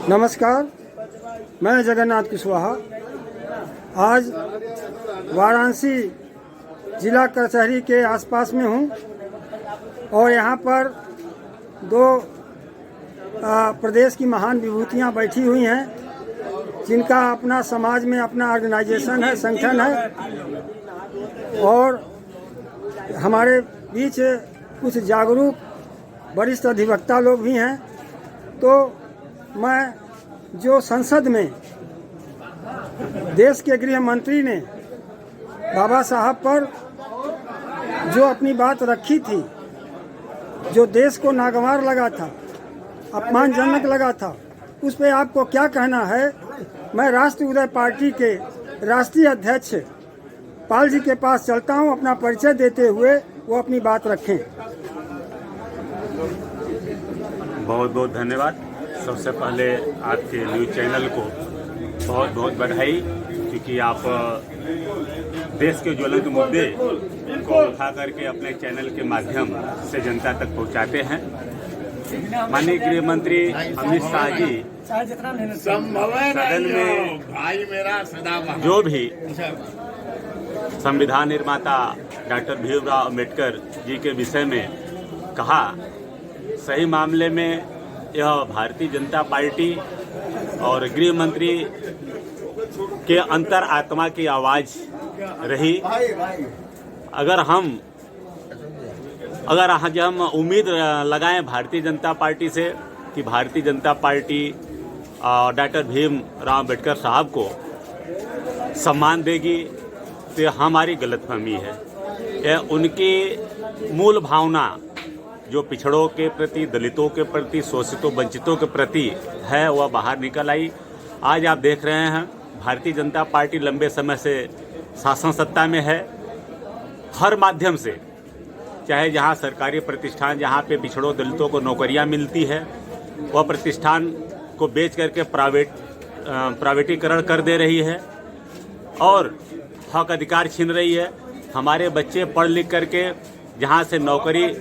नमस्कार, मैं जगन्नाथ कुशवाहा आज वाराणसी जिला कचहरी के आसपास में हूँ और यहाँ पर दो प्रदेश की महान विभूतियाँ बैठी हुई हैं जिनका अपना समाज में अपना ऑर्गेनाइजेशन है, संगठन है और हमारे बीच कुछ जागरूक वरिष्ठ अधिवक्ता लोग भी हैं। तो मैं जो संसद में देश के गृह मंत्री ने बाबा साहब पर जो अपनी बात रखी थी, जो देश को नागवार लगा था, अपमानजनक लगा था, उस पे आपको क्या कहना है? मैं राष्ट्रीय उदय पार्टी के राष्ट्रीय अध्यक्ष पाल जी के पास चलता हूं, अपना परिचय देते हुए वो अपनी बात रखें। बहुत बहुत धन्यवाद। सबसे पहले आपके न्यूज़ चैनल को बहुत बहुत बधाई, क्योंकि आप देश के ज्वलंत मुद्दे को उठा करके अपने चैनल के माध्यम से जनता तक पहुंचाते हैं। माननीय गृह मंत्री अमित शाह जी सदन में जो भी संविधान निर्माता डॉक्टर भीमराव अंबेडकर जी के विषय में कहा, सही मामले में यह भारतीय जनता पार्टी और गृह मंत्री के अंतर आत्मा की आवाज़ रही। अगर हम उम्मीद लगाएं भारतीय जनता पार्टी से कि भारतीय जनता पार्टी डॉक्टर भीमराव अंबेडकर साहब को सम्मान देगी, तो यह हमारी गलतफहमी है। यह उनकी मूल भावना जो पिछड़ों के प्रति, दलितों के प्रति, शोषितों वंचितों के प्रति है, वह बाहर निकल आई। आज आप देख रहे हैं भारतीय जनता पार्टी लंबे समय से शासन सत्ता में है। हर माध्यम से, चाहे जहां सरकारी प्रतिष्ठान जहां पे पिछड़ों दलितों को नौकरियां मिलती है, वह प्रतिष्ठान को बेच करके प्राइवेटीकरण कर दे रही है और हक अधिकार छीन रही है। हमारे बच्चे पढ़ लिख करके जहां से नौकरी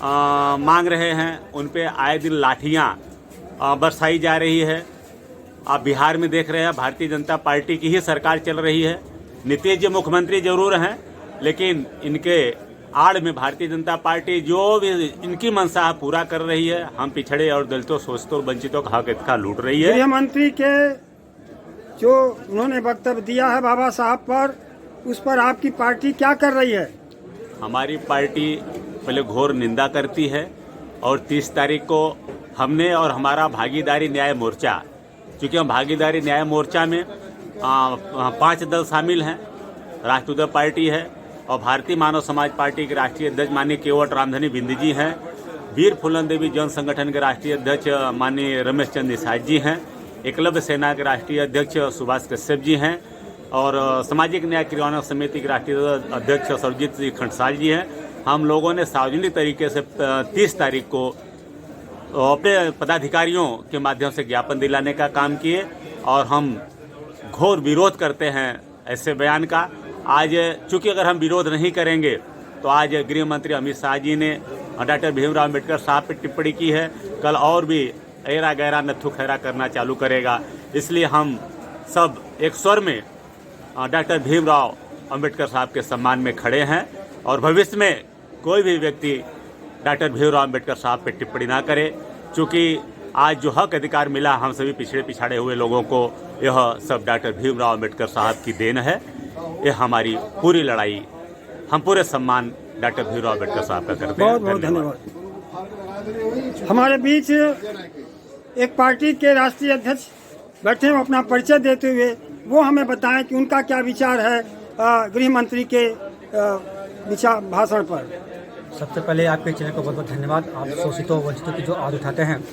मांग रहे हैं, उन पे आए दिन लाठियां बरसाई जा रही है। आप बिहार में देख रहे हैं भारतीय जनता पार्टी की ही सरकार चल रही है। नीतीश जी मुख्यमंत्री जरूर हैं, लेकिन इनके आड़ में भारतीय जनता पार्टी जो भी इनकी मंशा पूरा कर रही है। हम पिछड़े और दलितों, शोषितों, वंचितों का हक अधिकार लूट रही है। गृह मंत्री के जो उन्होंने वक्तव्य दिया है बाबा साहब पर, उस पर आपकी पार्टी क्या कर रही है? हमारी पार्टी पहले घोर निंदा करती है और 30 तारीख को हमने और हमारा भागीदारी न्याय मोर्चा, क्योंकि हम भागीदारी न्याय मोर्चा में 5 दल शामिल हैं। राष्ट्रीय उदय पार्टी है और भारतीय मानव समाज पार्टी के राष्ट्रीय अध्यक्ष माननीय केवट रामधनी बिंद जी हैं। वीर फूलन देवी जन संगठन के राष्ट्रीय अध्यक्ष माननीय रमेश चंद्र निषाद जी हैं। एकलव्य सेना के राष्ट्रीय अध्यक्ष सुभाष कश्यप जी हैं और सामाजिक न्याय क्रियान्वयन समिति के राष्ट्रीय अध्यक्ष सरजीत सिंह खंडसाल जी हैं। हम लोगों ने सार्वजनिक तरीके से 30 तारीख को अपने पदाधिकारियों के माध्यम से ज्ञापन दिलाने का काम किए और हम घोर विरोध करते हैं ऐसे बयान का। आज चूंकि अगर हम विरोध नहीं करेंगे तो आज गृह मंत्री अमित शाह जी ने डॉक्टर भीमराव अंबेडकर साहब पर टिप्पणी की है, कल और भी ऐरा गैरा नत्थु खैरा करना चालू करेगा। इसलिए हम सब एक स्वर में डॉक्टर भीमराव अंबेडकर साहब के सम्मान में खड़े हैं और भविष्य में कोई भी व्यक्ति डॉक्टर भीमराव अंबेडकर साहब पे टिप्पणी ना करे, क्योंकि आज जो हक अधिकार मिला हम सभी पिछड़े हुए लोगों को, यह सब डॉक्टर भीमराव अंबेडकर साहब की देन है। यह हमारी पूरी लड़ाई, हम पूरे सम्मान डॉक्टर भीमराव अंबेडकर साहब का करते हैं। बहुत बहुत धन्यवाद। हमारे बीच एक पार्टी के राष्ट्रीय अध्यक्ष बैठे हैं, अपना परिचय देते हुए वो हमें बताएं कि उनका क्या विचार है गृह मंत्री के विचार भाषण पर। सबसे पहले आपके चैनल को बहुत बहुत धन्यवाद। आप शोषितों वंचितों की जो आवाज़ उठाते हैं।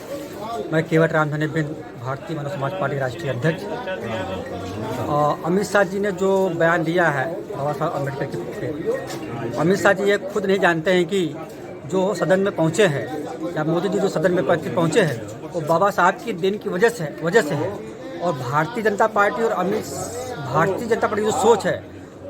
मैं केवट रामधनी बिंद, भारतीय मानव समाज पार्टी राष्ट्रीय अध्यक्ष। अमित शाह जी ने जो बयान दिया है बाबा साहब अम्बेडकर के पक्ष, अमित शाह जी ये खुद नहीं जानते हैं कि जो सदन में पहुँचे हैं या मोदी जी जो सदन में पहुँचे हैं वो बाबा साहब की देन की वजह से है। और भारतीय जनता पार्टी और भारतीय जनता पार्टी की जो सोच है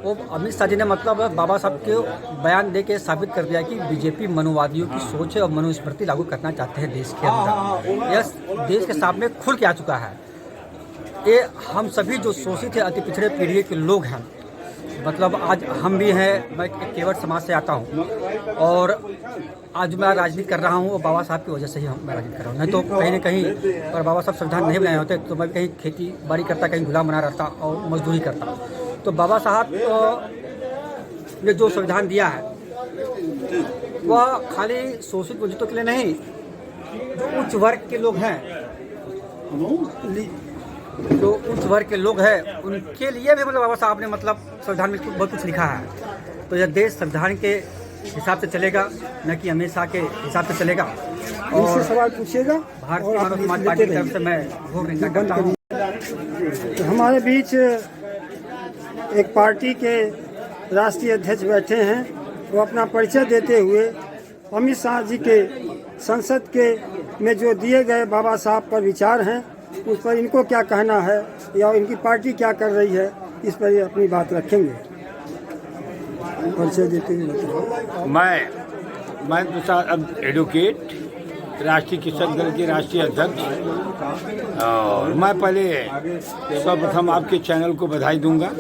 वो अमित शाह जी ने मतलब बाबा साहब के बयान दे के साबित कर दिया कि बीजेपी मनुवादियों की सोच है और मनुस्मृति लागू करना चाहते हैं देश के अंदर। यह देश के सामने खुल के आ चुका है। ये हम सभी जो शोषित है, अति पिछड़े पीढ़ी के लोग हैं, मतलब आज हम भी हैं। मैं एक केवट समाज से आता हूँ और आज मैं राजनीति कर रहा हूँ और बाबा साहब की वजह से ही मैं राजनीति कर रहा हूँ। नहीं तो कहीं ना कहीं अगर बाबा साहब संविधान नहीं बनाए होते तो मैं कहीं खेती बाड़ी करता, कहीं गुलाम बना रहता और मजदूरी करता। तो बाबा साहब ने जो संविधान दिया है वह खाली शोषित वंचितों के लिए नहीं, जो उच्च वर्ग के लोग हैं, जो उच्च वर्ग के लोग हैं उनके लिए भी मतलब बाबा साहब ने मतलब संविधान में बहुत कुछ लिखा है। तो यह देश संविधान के हिसाब से चलेगा, न कि अमित शाह के हिसाब से चलेगा। और सवाल पूछिएगा। भारतीय मानव समाज पार्टी की तरफ से मैं घोर निंदा करता हूँ। तो हमारे बीच एक पार्टी के राष्ट्रीय अध्यक्ष बैठे हैं, वो अपना परिचय देते हुए अमित शाह जी के संसद के में जो दिए गए बाबा साहब पर विचार हैं उस पर इनको क्या कहना है या इनकी पार्टी क्या कर रही है, इस पर ये अपनी बात रखेंगे। परिचय देते हुए बताओ। मैं प्रसाद एडवोकेट, राष्ट्रीय कृषक दल के राष्ट्रीय अध्यक्ष। और मैं पहले सर्वप्रथम आपके चैनल को बधाई दूंगा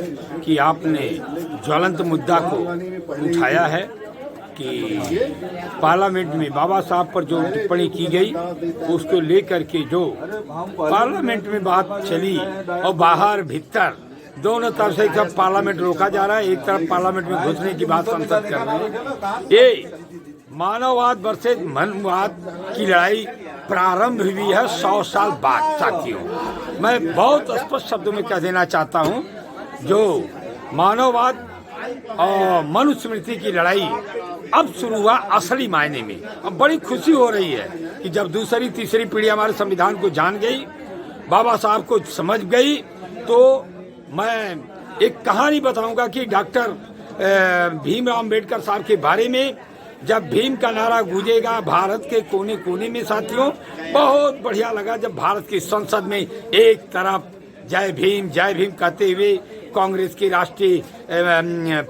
कि आपने ज्वलंत मुद्दा को उठाया है कि पार्लियामेंट में बाबा साहब पर जो टिप्पणी की गई उसको लेकर के जो पार्लियामेंट में बात चली और बाहर भीतर दोनों तरफ से एक तरफ पार्लियामेंट रोका जा रहा है, एक तरफ पार्लियामेंट में घुसने की बात संसद कर रही है। ये मानववाद वर्सेज मनवाद की लड़ाई प्रारंभ हुई है 100 साल बाद। साथियों, मैं बहुत स्पष्ट शब्दों में कह देना चाहता हूँ, जो मानववाद और मनुस्मृति की लड़ाई अब शुरू हुआ असली मायने में। अब बड़ी खुशी हो रही है कि जब दूसरी तीसरी पीढ़ी हमारे संविधान को जान गई, बाबा साहब को समझ गई, तो मैं एक कहानी बताऊंगा कि डॉक्टर भीमराव अम्बेडकर साहब के बारे में। जब भीम का नारा गूंजेगा भारत के कोने कोने में, साथियों बहुत बढ़िया लगा जब भारत की संसद में एक तरफ जय भीम कहते हुए कांग्रेस की राष्ट्रीय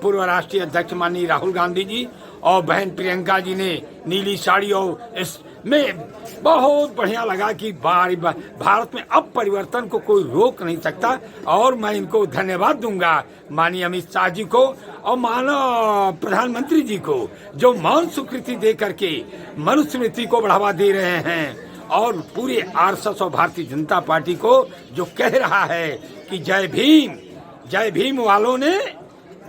पूर्व राष्ट्रीय अध्यक्ष माननीय राहुल गांधी जी और बहन प्रियंका जी ने नीली साड़ी, और इसमें बहुत बढ़िया लगा कि भारत में अब परिवर्तन को कोई रोक नहीं सकता। और मैं इनको धन्यवाद दूंगा माननीय अमित शाह जी को और माननीय प्रधानमंत्री जी को, जो मौन स्वीकृति दे करके मनुस्मृति को बढ़ावा दे रहे हैं, और पूरे आरएसएस और भारतीय जनता पार्टी को जो कह रहा है कि जय भीम वालों ने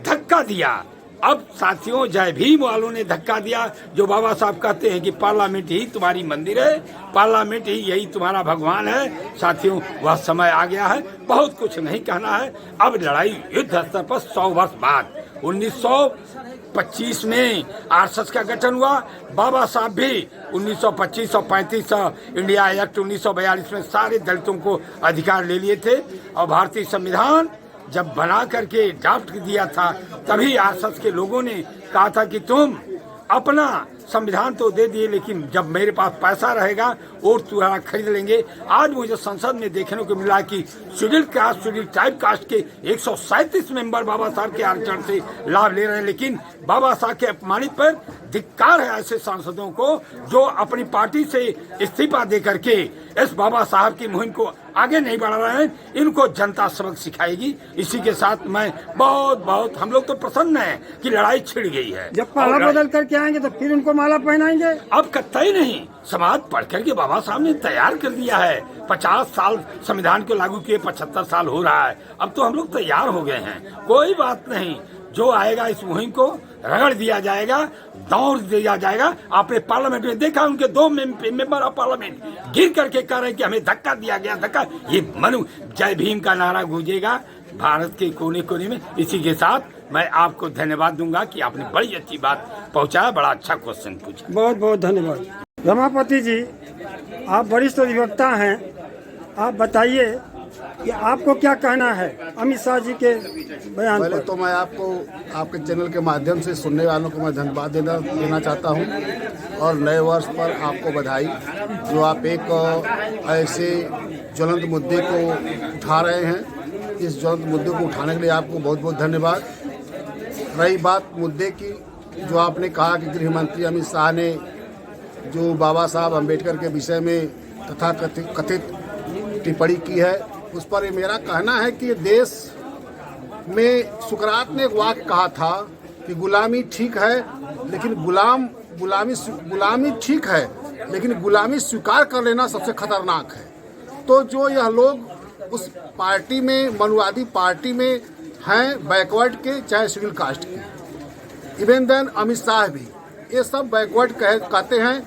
धक्का दिया। अब साथियों, जय भीम वालों ने धक्का दिया। जो बाबा साहब कहते हैं कि पार्लियामेंट ही तुम्हारी मंदिर है, पार्लियामेंट ही यही तुम्हारा भगवान है, साथियों वह समय आ गया है। बहुत कुछ नहीं कहना है। अब लड़ाई युद्ध स्तर पर 100 वर्ष बाद 1925 में आरएसएस का गठन हुआ। बाबा साहब भी 1925 और 35 इंडिया एक्ट 1942 में सारे दलितों को अधिकार ले लिए थे। और भारतीय संविधान जब बना करके ड्राफ्ट दिया था, तभी आरएसएस के लोगों ने कहा था कि तुम अपना संविधान तो दे दिए, लेकिन जब मेरे पास पैसा रहेगा वोट तुम्हारा खरीद लेंगे। आज मुझे संसद में देखने को मिला कि schedule caste, schedule tribe caste के 137 मेंबर बाबा साहब के आरक्षण से लाभ ले रहे हैं। लेकिन बाबा साहब के अपमानित पर धिक्कार है ऐसे सांसदों को जो अपनी पार्टी से इस्तीफा दे करके इस बाबा साहब की मुहिम को आगे नहीं बढ़ा रहे हैं। इनको जनता सबक सिखाएगी। इसी के साथ मैं बहुत हम लोग तो प्रसन्न हैं कि लड़ाई छिड़ गई है। जब पाला बदल करके आएंगे तो फिर उनको माला पहनाएंगे। अब कतई नहीं, समाज पढ़ करके बाबा साहब ने तैयार कर दिया है। 50 साल संविधान को लागू किए, 75 साल हो रहा है। अब तो हम लोग तैयार हो गए हैं। कोई बात नहीं, जो आएगा इस मुहिम को रगड़ दिया जाएगा, दौड़ दिया जाएगा। आपने पार्लियामेंट में देखा, उनके 2 मेंबर ऑफ पार्लियामेंट गिर करके कह रहे हैं कि हमें धक्का दिया गया, धक्का। ये जय भीम का नारा गूंजेगा भारत के कोने कोने में। इसी के साथ मैं आपको धन्यवाद दूंगा कि आपने बड़ी अच्छी बात पहुंचाया, बड़ा अच्छा क्वेश्चन पूछा। बहुत बहुत धन्यवाद। रमापति जी, आप वरिष्ठ अधिवक्ता हैं, आप बताइए कि आपको क्या कहना है अमित शाह जी के बयान पहले पर? तो मैं आपको आपके चैनल के माध्यम से सुनने वालों को मैं धन्यवाद देना चाहता हूं और नए वर्ष पर आपको बधाई। जो आप एक ऐसे ज्वलंत मुद्दे को उठा रहे हैं, इस ज्वलंत मुद्दे को उठाने के लिए आपको बहुत बहुत धन्यवाद। रही बात मुद्दे की, जो आपने कहा कि गृह मंत्री अमित शाह ने जो बाबा साहब अम्बेडकर के विषय में तथा कथित टिप्पणी की है, उस पर ये मेरा कहना है कि देश में सुकरात ने एक वाक्य कहा था कि गुलामी ठीक है लेकिन गुलामी ठीक है लेकिन गुलामी स्वीकार कर लेना सबसे खतरनाक है। तो जो यह लोग उस पार्टी में, मनुवादी पार्टी में हैं, बैकवर्ड के चाहे शेड्यूल कास्ट के, इवन देन अमित शाह भी, ये सब बैकवर्ड कहते हैं।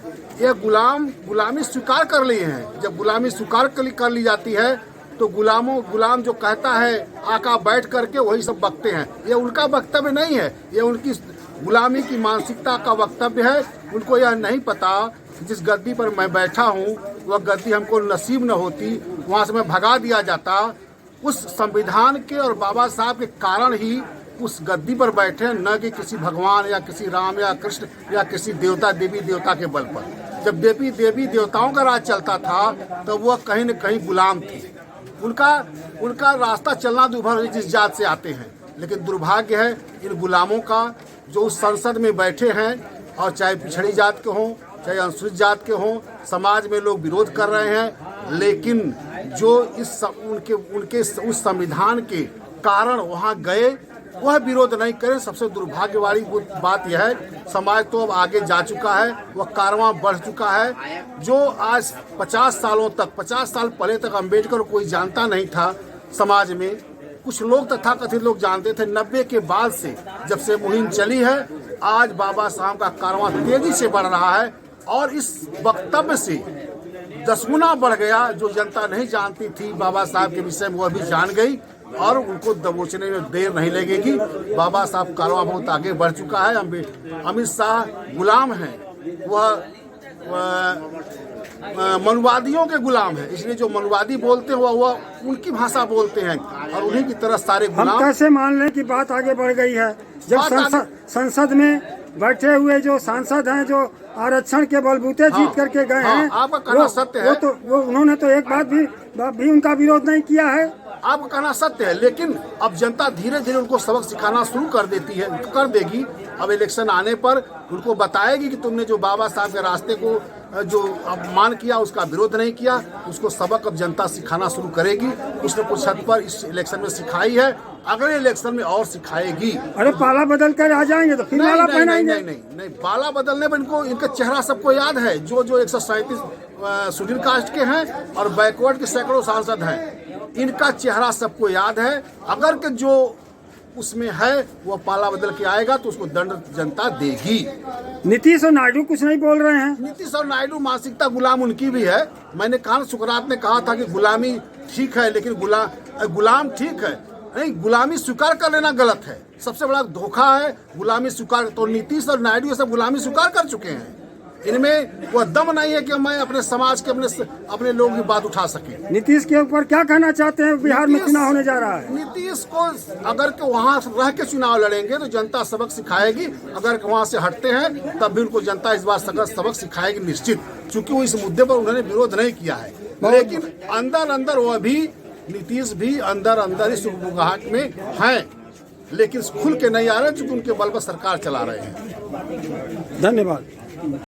ये गुलामी स्वीकार कर लिए हैं। जब गुलामी स्वीकार कर ली जाती है तो गुलाम जो कहता है आका बैठ करके वही सब बकते हैं। ये उनका वक्तव्य नहीं है, ये उनकी गुलामी की मानसिकता का वक्तव्य है। उनको यह नहीं पता जिस गद्दी पर मैं बैठा हूँ वह गद्दी हमको नसीब न होती, वहाँ से मैं भगा दिया जाता। उस संविधान के और बाबा साहब के कारण ही उस गद्दी पर बैठे, न कि किसी भगवान या किसी राम या कृष्ण या किसी देवी देवता के बल पर। जब देवी देवताओं का राज चलता था तो वह कहीं न कहीं गुलाम थे। उनका रास्ता चलना दुभर जिस जात से आते हैं। लेकिन दुर्भाग्य है इन गुलामों का जो उस संसद में बैठे हैं, और चाहे पिछड़ी जात के हों चाहे अनुसूचित जात के हों, समाज में लोग विरोध कर रहे हैं। लेकिन जो उनके उस संविधान के कारण वहाँ गए वह विरोध नहीं करें। सबसे दुर्भाग्य वाली बात यह है, समाज तो अब आगे जा चुका है, वह कारवां बढ़ चुका है। जो आज 50 साल पहले तक अम्बेडकर को कोई जानता नहीं था समाज में, कुछ लोग तथाकथित लोग जानते थे। 90 के बाद से जब से मुहिम चली है, आज बाबा साहब का कारवां तेजी से बढ़ रहा है और इस वक्तव्य से 10 गुना बढ़ गया। जो जनता नहीं जानती थी बाबा साहब के विषय में, वह भी जान गई और उनको दबोचने में देर नहीं लगेगी। बाबा साहब कारवां बहुत आगे बढ़ चुका है। अमित शाह गुलाम हैं, वह मनुवादियों के गुलाम है। इसलिए जो मनुवादी बोलते हैं वह उनकी भाषा बोलते हैं और उन्हीं की तरह सारे गुलाम। हम कैसे मान लें कि बात आगे बढ़ गई है जब संसद में बैठे हुए जो सांसद हैं, जो आरक्षण के बलबूते जीत करके गए हैं, आपका कहना सत्य है। उन्होंने तो एक बात भी उनका विरोध नहीं किया है। आपका कहना सत्य है, लेकिन अब जनता धीरे धीरे उनको सबक सिखाना शुरू कर देगी। अब इलेक्शन आने पर उनको बताएगी कि तुमने जो बाबा साहब के रास्ते को जो अपमान किया, उसका विरोध नहीं किया। उसको सबक अब जनता सिखाना शुरू करेगी। उसने कुछ हद पर इस इलेक्शन में सिखाई है, अगले इलेक्शन में और सिखाएगी। अरे पाला बदल कर आ जाएंगे तो फिर माला पहनाएंगे। नहीं, पाला बदलने पर इनका चेहरा सबको याद है। जो 137 शेड्यूल कास्ट के हैं और बैकवर्ड के सैकड़ों सांसद हैं, इनका चेहरा सबको याद है। अगर के जो उसमें है वो पाला बदल के आएगा तो उसको दंड जनता देगी। नीतीश और नायडू कुछ नहीं बोल रहे हैं। नीतीश और नायडू मानसिकता गुलाम उनकी भी है। मैंने कहा, सुकरात ने कहा था कि गुलामी ठीक है लेकिन गुलाम ठीक है नहीं, गुलामी स्वीकार कर लेना गलत है। सबसे बड़ा धोखा है गुलामी स्वीकार। तो नीतीश और नायडू ये सब गुलामी स्वीकार कर चुके हैं। इनमें वह दम नहीं है कि मैं अपने समाज के अपने लोगों की बात उठा सके। नीतीश के ऊपर क्या कहना चाहते हैं? बिहार में चुनाव होने जा रहा है। नीतीश को अगर के वहाँ रह के चुनाव लड़ेंगे तो जनता सबक सिखाएगी। अगर वहाँ से हटते हैं तब भी उनको जनता इस बार सबक सिखाएगी निश्चित, क्योंकि वो इस मुद्दे पर उन्होंने विरोध नहीं किया है। लेकिन अंदर वह भी, नीतीश भी अंदर इस मुगाहट में हैं, लेकिन खुल के नहीं आ रहे क्योंकि उनके बल पर सरकार चला रहे हैं। धन्यवाद।